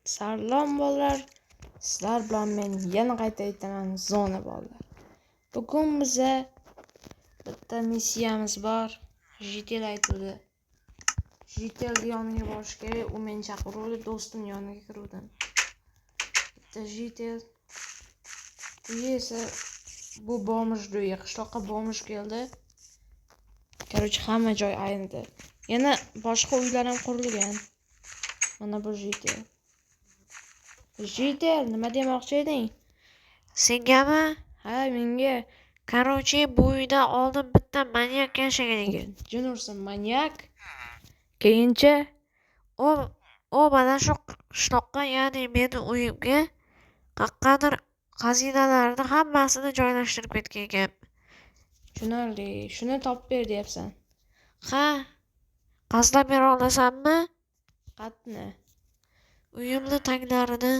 Salom bolalar. Sizlar bilan men yana qayta aytaman, zona bolalar. Bugun biza bitta missiyamiz bor. Jitel aytdi. Jitel yoniga borish kerak. U meni chaqiruvdi, do'stim yoniga kiruvdim. Bitta Jitel. Bu esa bu bomij uyi, qishloqqa bomij keldi. Короче, hamma joy ayndi. Yana boshqa uylar ham qurilgan. Mana bu Jitel. Jitel, nima demoqchi eding? Sengami? Ha, menga. Короче, bu uyda oldin bitta manyak yashagan ekan. Jin ursin, manyak. Keyinchi U mana shu qishloqqa, ya'ni meni uyimga qaqqadir xazinalarni hammasini joylashtirib ketgan ekan. tushunarli. Shuni topib ber deyapsan. Ha, qazlab bera olasanmi? Qatni. Uyimni tanglarini.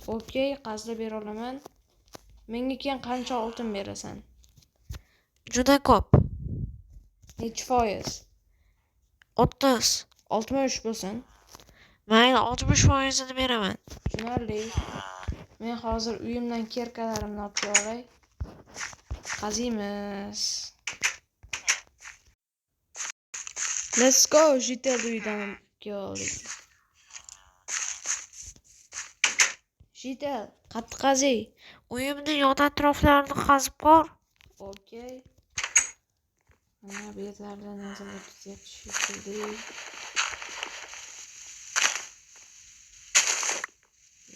Okey, qazlab bera olaman. Menga keyin qancha oltin berasan? Juda ko'p. Nechi foiz? 30. 60 bo'lsin. Mayli, 60% beraman. Tushunarli. Men hozir uyimdan kerkalarimni olib kelay. Qaziymiz. Let's go, Jitel uyidan keldik. Jitel, qattiq qaziy. Uyimni yon atroflarini qazib ko'r. Okey. Mana bu yerlarda nazorat etyapti shekilli.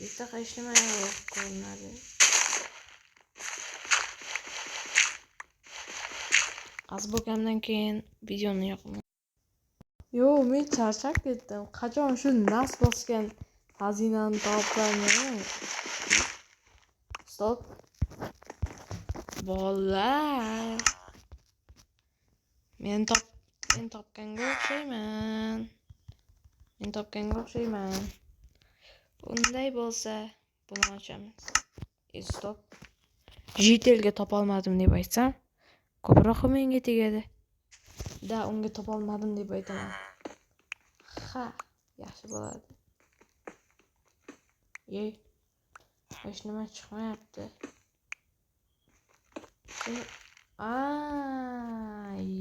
Bitta qashlamay ko'rinadi. Qazib bo'lgandan keyin videoni yoqaman. Yo, men charchab ketdim. Qachon shu nas bosgan xazinani topganman. Stop. Bolalar. Men topganga o'xshayman. Bunday bo'lsa, buni ochamiz. Stop. Jitelga topolmadim deb aytsam, ko'proq menga tegadi. Da, unga topolmadim deb aytaman. Ha, yaxshi bo'ladi. Yey. Hech nima chiqmayapti.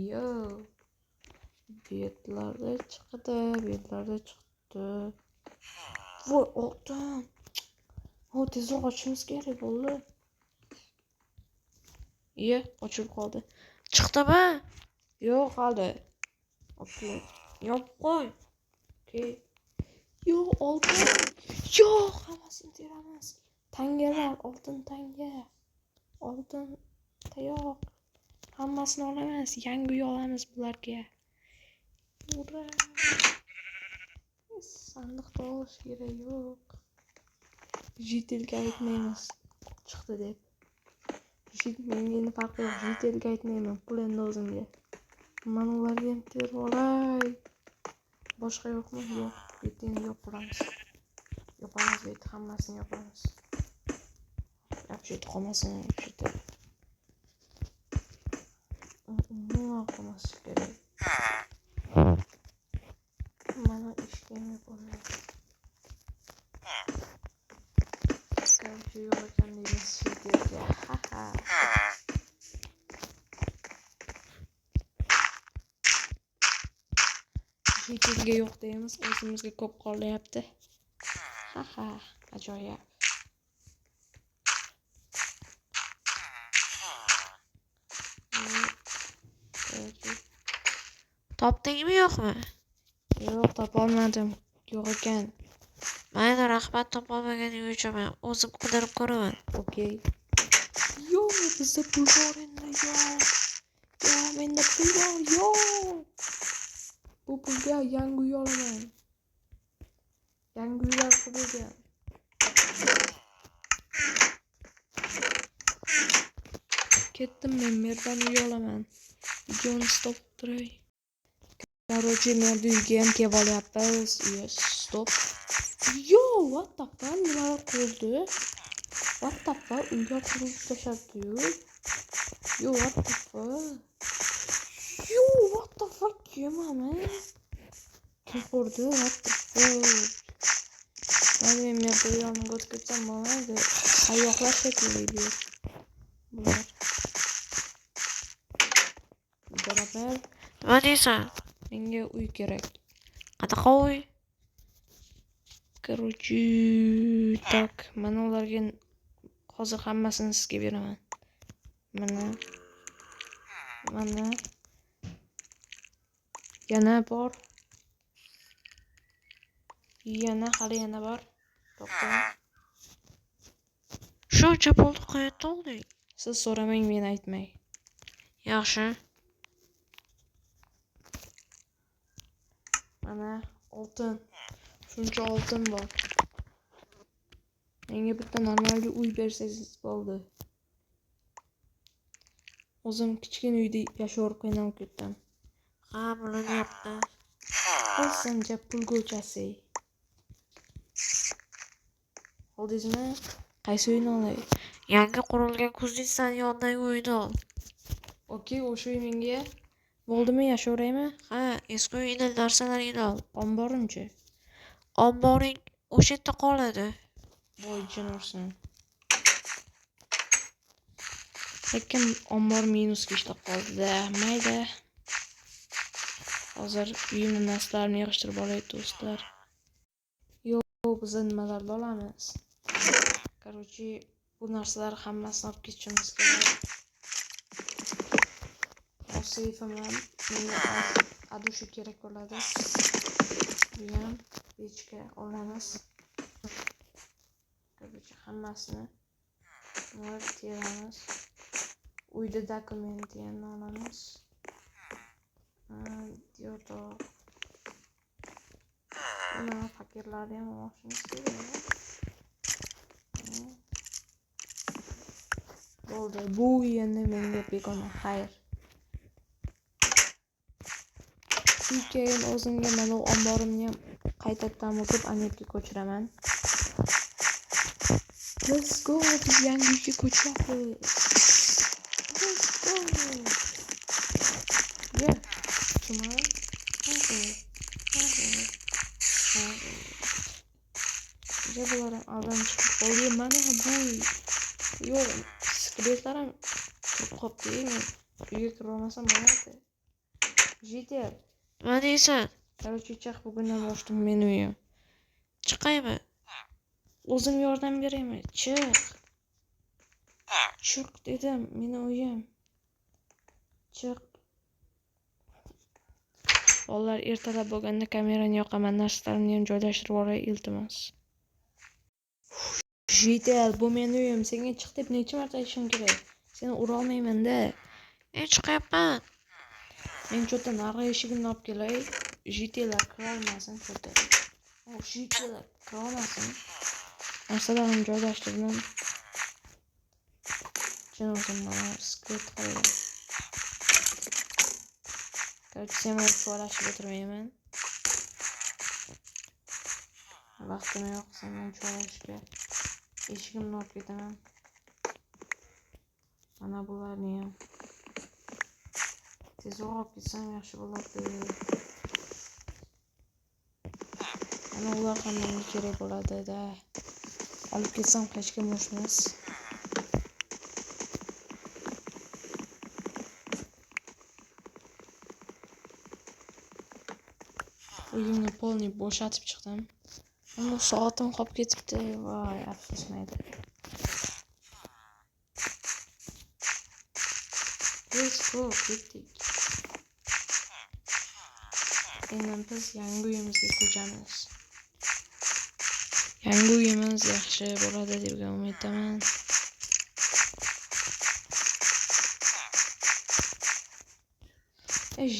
Yo. Betlarda chiqdi. Voy, oltin. Tezroq ochishimiz kerak bo'ldi. Ochilib qoldi. Chiqdimi? Yo'q, qoldi. Okey. Yopib qo'y. Okey. Yo'q, oltin. Yo'q, hammasini teramiz. Tangalar, oltin tanga. Oltin tayoq. Hammasini olamiz. Yangi uy olamiz bularga. Ura. Sandiqda olish kerak yo'q. Jitelga aytmaymiz. Chiqdi deb. Menga farqi yo'q. Jitelga aytmayman. Pul endi o'zimga. Mana ularga ham terib olay. Boshqa yo'qmi? Yo'q. Endi yopamiz. Yopamiz deydi. Hammasini yopamiz. Yapishib qolmasin. Nima qilmasi kerak? Mana ishga yapolmaydi. Qancha yo'q ekan deymiz Jitelga. Ha. Jitelga yo'q deymiz, o'zimizga ko'p qolyapti. Ha, ajoyib. Topdingmi yo'qmi? Yo'q, topolmadim. Yo'q ekan. Mayli, rahmat, topolmaganing uchun men o'zim qidirib ko'raman. Okey. Yo, bizda pul bor endi. Yo, menda pul bor. Yo. Bu pulga yangi uy olaman. Yangi uylar qurilgan. Ketdim men yerdan uy olaman. Videoni stop turay. Короче, men uyga ham kelib olyapmiz. Stop. Yo, what the fuck? Nimalar qurildi? What the fuck? Uylar qurilib tashlabdi-yu. Yo, what the fuck? Yemaman. Kim qurdi? What the fuck? Mayli men bu yerda yonimga o'tib ketsam bo'lmaydi. Sayoqlar shekilli bular. Barabar. Nima deysan? Menga uy kerak. Qanaqa uy? Короче, так, mana ularga hozir hammasini sizga beraman. Mana. Yana bor. Yana bor. To'xtang. Shuncha pulni qayerdan olding? Siz so'ramang, men aytmay. Yaxshi. Mana oltin. Shuncha oltin bor. Menga bitta normal uy bersangiz bo'ldi. O'zim kichkina uyda yashab qiynalib ketdim. Ha, bo'lyapti. Olsincha pul go'chasi. Oldingizmi? Qaysi uyni olay? Yangi qurilgan kuznicani yonidagi uyni ol. Okey, o'sha uy menga bo'ldimi, yashaveraymi? Ha, eski uyda narsalaringni ol. Omborimchi. Omboring o'sha yerda qoladi. Voy jinursin. Lekin ombor minusga ishlab qoldi-da. Mayda. Hozir uyimni narsalarni yig'ishtirib olay do'stlar. Yo'q, biz nimalarni olamiz? Короче, bu narsalar hammasini olib ketishimiz kerak. Seyfim ham menga adusha kerak bo'ladi. Bu ham pechka olamiz. Короче, hammasini teramiz. Uyda dokumenti ham olamiz. Yo'q. Mana fakirlarni ham olishimiz kerak. Bo'ldi. Bu endi menga begona. Xayr. Keyin o'zimga mana omborimni ham qaytadan o'tib anetga ko'chiraman. Let's go, biz yangi uyga ko'chamiz. Let's go. Yeah. Tomorrow. Bularım aldan chiqib qoldi. Mana bu. Yo'q, skeletlarim turib qolibdi. Men uyga kira olmasam bo'lmaydi. Jitel. Nima deysan? Короче, chiq, bugundan boshlab men uyim. Chiqaymi? O'zim yordam beraymi? Chiq. Chiq dedim, meni uyim. Chiq. Bolalar ertalab bo'lganda kamerani yoqaman, narsalarimni ham joylashtirib olay, iltimos. Jitel, bu meni uyim. Senga chiq deb necha marta aytishim kerak? Seni ura olmayman-da. Men chiqyapman. Men cho'ta narigi eshigimni olib kelay. Jitelar kira olmasin cho'ta. Jitelar kira olmasin. Narsalarimni joylashtirdim. Chin o'zim mana skrit qildim. Sen bilan cho'lashib o'tirmayman. Vaqtim yo'q sen bilan cho'lashga. Eshigimni olib ketaman. Mana bularni ham. Tezroq olib ketsam yaxshi bo'lardi. Mana ular ham menga kerak bo'ladi-da. Olib ketsam hech kim yo'qmas. Uyimni polniy bo'shatib chiqdim. Ammo soatim qolib ketibdi. Voy, afsusmaydi. Let's go, ketdik. Endi biz yangi uyimizga ko'chamiz. Yangi uyimiz yaxshi bo'ladi deb umiddaman.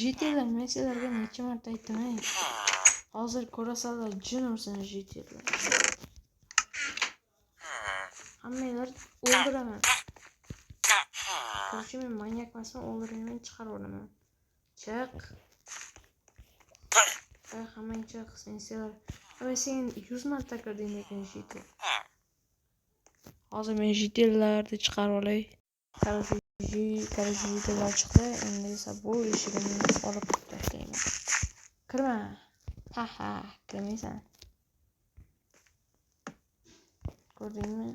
Jitelar, men sizlarga necha marta aytdim. Hozir ko'rasanlar jin ursin jitelar. Hammanglar o'ldiraman. Korchi men manyak emasman, o'ldirmayman, chiqaraveraman. Chiq. Hammang chiq, sen sizlar. Ama sen 100 marta kirding lekin jitel. Hozir men jitellarni chiqarib olay. Jitelar chiqdi. Endi esa bu eshigimni olib tashlayman. Kirma. Ha, kirmaysan. Ko'rdingmi?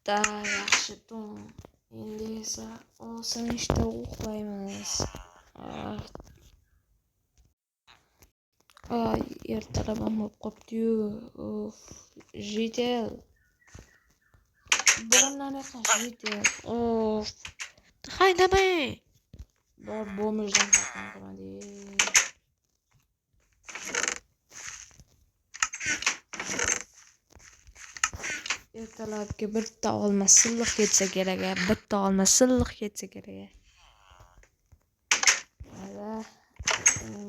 Da yaxshi tun. Endi esa osilishda uxlaymiz. Ay, ertalab ham bo'lib qopti-yu. Uf, jitel. Birimlarni jitel. Of. Haydamang. Bor bo'mijdan farqini qilmadi. Ertalabki bitta olma silliq ketsa kerak, bitta olma silliq ketsa kerak.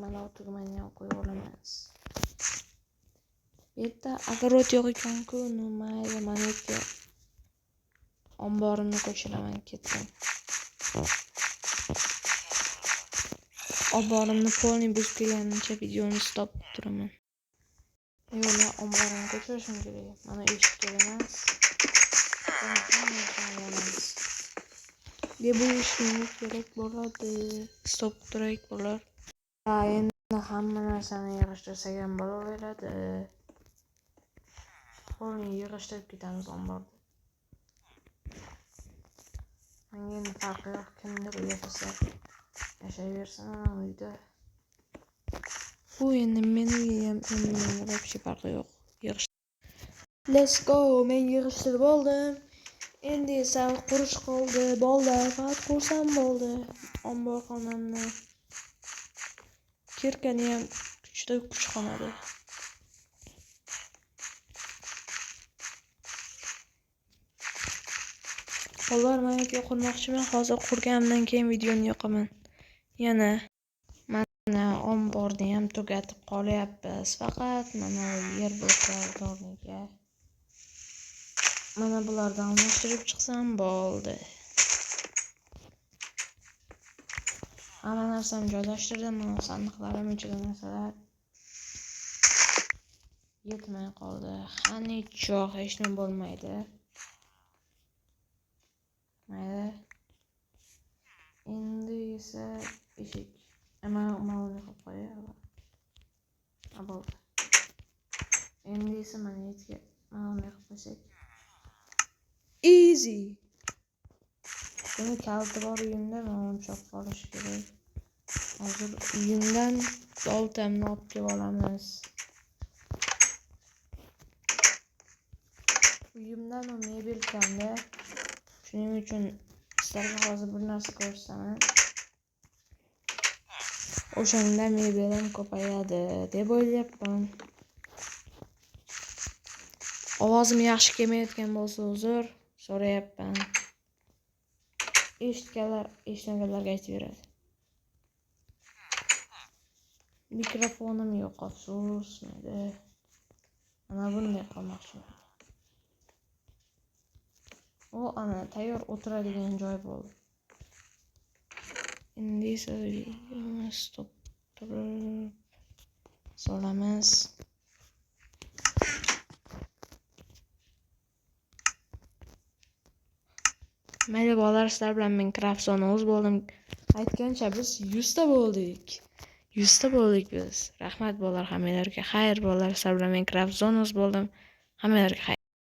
Mana tugmani ham qo'yib olamiz. Bu yerda огород yo'q ekan-ku, mayli, mana yerga omborimni ko'chiraman, ketdim. Omborimni polni buzib kelganimcha videoni stop qilib turaman. Yo'la omborimni ko'chirishim kerak. Mana eshikka emas. Bu ishim kerak bo'ladi. Stop qilib turaylik bo'lar. Endi hamma narsani yig'ishtirsak ham bo'laveradi. Polni yig'ishtirib ketamiz omborda. Menga endi farqi yo'q, kimdir uy qilsa yashayversin uyda. Bu endi men uyim, menga hech farqi yo'q. Let's go, men yig'ishtirib oldim. Endi esa qurish qoldi. Bollar, faqat qursam bo'ldi. Omborxonamni. Kirkani ham juda kuch qoladi. Bollar, men yo'q qurmoqchiman. Hozir qurganimdan keyin videoni yoqaman. Yana mana omborni ham tugatib qolyapmiz. Faqat mana yer bloklariga. Mana bulardan almashtirib chiqsam bo'ldi. Hamma narsani joylashtirdim. Mana sandiqlarim ichida narsalar yetmay qoldi. Qani cho'q, hech nima bo'lmaydi. Mayli. Endi esa eshik. Mana qilib qo'yaman. Bo'ldi. Endi esa mana yerga mana qilib qo'ysak. Easy. Buni kaliti bor uyimda, men uni chopib olish kerak. Hozir uyimdan boltamni olib kelib olamiz. Uyimdan u mebel kamda. Shuning uchun sizlarga hozir bir narsa ko'rsataman. O'shanda mebelim ko'payadi deb o'ylayapman. Ovozim yaxshi kelmayotgan bo'lsa uzr so'rayapman. Eshitganlarga aytaveradi. Mikrofonim yo'q, afsus. Mana bunday qilmoqchiman. O, ana tayyor o'tiradigan joy bo'ldi. Endi esa stop turib solamiz. Mayli bolalar, sizlar bilan Minecraft Zone'imiz bo'ldim. Aytgancha biz 100 ta bo'ldik. 100 ta bo'ldik biz. Rahmat bolalar hammalarga. Xayr bolalar, sizlar bilan Minecraft Zone'imiz bo'ldim. Hammalarga xayr.